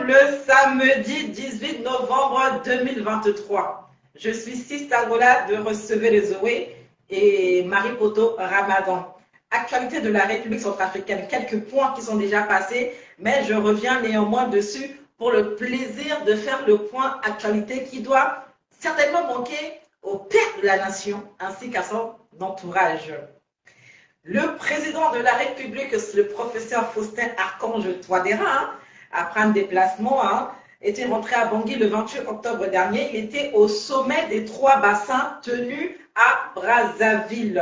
le samedi 18 novembre 2023. Je suis Sistangola de Recevez les Zoé et Marie Poto Ramadan. Actualité de la République centrafricaine, quelques points qui sont déjà passés, mais je reviens néanmoins dessus pour le plaisir de faire le point actualité qui doit certainement manquer au père de la nation ainsi qu'à son entourage. Le président de la République, le professeur Faustin Archange Touadéra, après un déplacement, était rentré à Bangui le 28 octobre dernier. Il était au sommet des 3 bassins tenus à Brazzaville.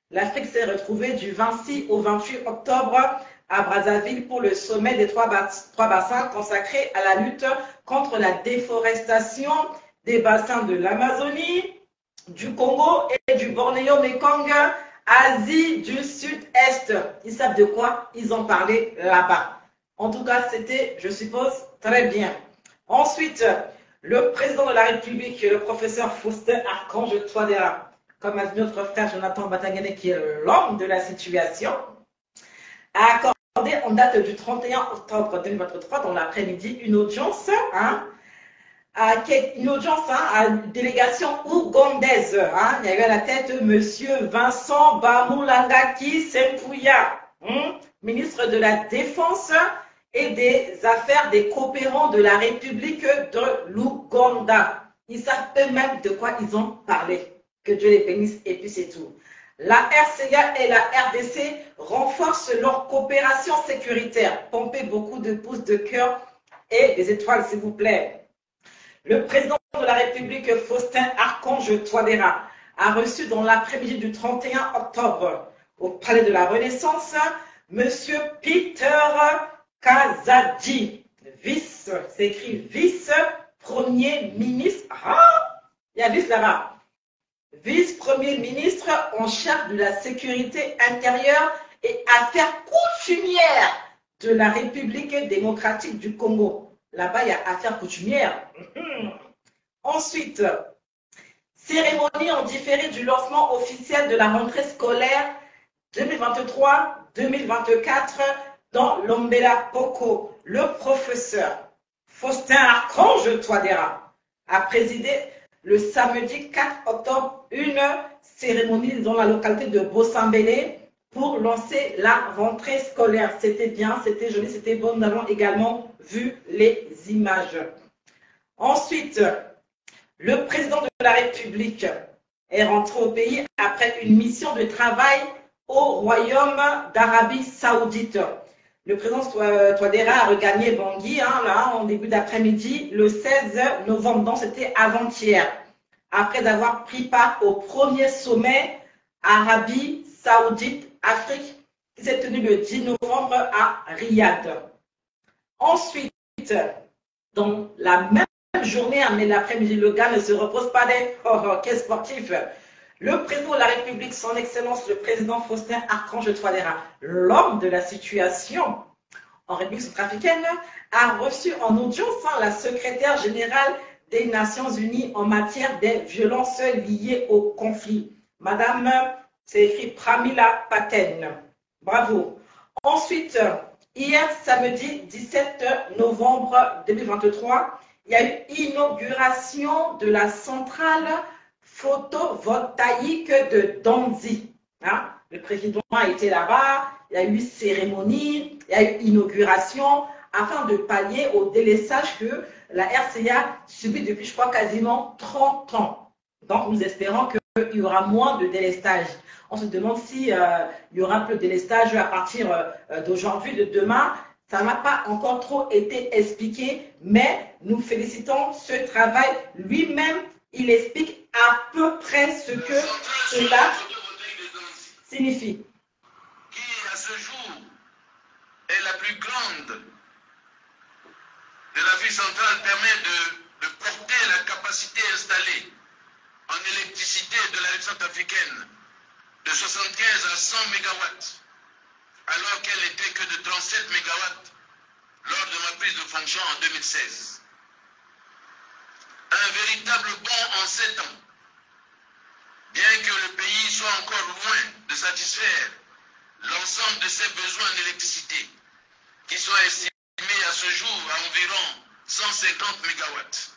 L'Afrique s'est retrouvée du 26 au 28 octobre à Brazzaville pour le sommet des 3 bassins consacrés à la lutte contre la déforestation des bassins de l'Amazonie, du Congo et du Bornéo-Mekong, Asie du Sud-Est. Ils savent de quoi ils ont parlé là-bas. En tout cas, c'était, je suppose, très bien. Ensuite, le président de la République, le professeur Faustin Archange Touadéra, comme a dit notre frère Jonathan Batangene, qui est l'homme de la situation, a accordé en date du 31 octobre 2023, dans l'après-midi, une audience, à une délégation ougandaise. Il y avait à la tête M. Vincent Bamulangaki Sempouya, ministre de la Défense et des Affaires des coopérants de la République de l'Ouganda. Ils savent eux-mêmes de quoi ils ont parlé. Que Dieu les bénisse et puis c'est tout. La RCA et la RDC renforcent leur coopération sécuritaire. Pompez beaucoup de pouces de cœur et des étoiles, s'il vous plaît. Le président de la République, Faustin Archange Touadéra, a reçu dans l'après-midi du 31 octobre au Palais de la Renaissance M. Peter Kazadi, c'est écrit vice-premier ministre. Il y a vice là-bas. Vice-premier ministre en charge de la sécurité intérieure et affaires coutumières de la République démocratique du Congo. Là-bas, il y a affaires coutumières. Ensuite, cérémonie en différé du lancement officiel de la rentrée scolaire 2023-2024 dans l'Ombela Poko. Le professeur Faustin Archange Touadéra a présidé le samedi 4 octobre une cérémonie dans la localité de Bossambélé pour lancer la rentrée scolaire. C'était bien, c'était joli, c'était bon. Nous avons également vu les images. Ensuite, le président de la République est rentré au pays après une mission de travail au Royaume d'Arabie Saoudite. Le président Touadéra a regagné Bangui en début d'après-midi le 16 novembre, donc c'était avant-hier, après avoir pris part au premier sommet Arabie Saoudite-Afrique qui s'est tenu le 10 novembre à Riyad. Ensuite, dans la même journée, mais l'après-midi, le gars ne se repose pas des quels sportifs. Le président de la République, son Excellence, le président Faustin Archange Touadéra, l'homme de la situation en République centrafricaine, a reçu en audience la secrétaire générale des Nations Unies en matière des violences liées au conflit. Madame, c'est écrit Pramila Paten. Bravo. Ensuite, hier, samedi 17 novembre 2023, il y a eu inauguration de la centrale photovoltaïque de Danzi. Le président a été là-bas, il y a eu cérémonie, il y a eu inauguration, afin de pallier au délaissage que la RCA subit depuis, je crois, quasiment 30 ans. Donc, nous espérons qu'il y aura moins de délestage. On se demande s'il y aura un peu de délestage à partir d'aujourd'hui, de demain. Ça n'a pas encore trop été expliqué, mais nous félicitons ce travail. Lui-même, il explique à peu près ce que cela signifie. Qui, à ce jour, est la plus grande de la ville centrale, permet de porter la capacité installée en électricité de la République centrafricaine de 75 à 100 MW, alors qu'elle n'était que de 37 MW lors de ma prise de fonction en 2016. Un véritable bond en 7 ans, bien que le pays soit encore loin de satisfaire l'ensemble de ses besoins en électricité, qui sont estimés à ce jour à environ 150 mégawatts.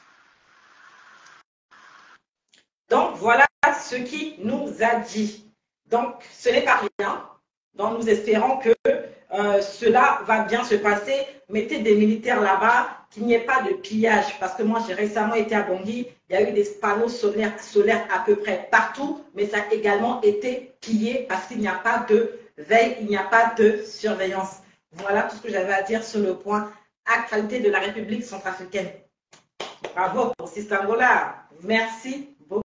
Donc, voilà ce qu'il nous a dit. Donc, ce n'est pas rien. Donc, nous espérons que cela va bien se passer. Mettez des militaires là-bas, qu'il n'y ait pas de pillage. Parce que moi, j'ai récemment été à Bangui, il y a eu des panneaux solaires à peu près partout, mais ça a également été pillé parce qu'il n'y a pas de veille, il n'y a pas de surveillance. Voilà tout ce que j'avais à dire sur le point actualité de la République centrafricaine. Bravo pour Sister Angola. Merci.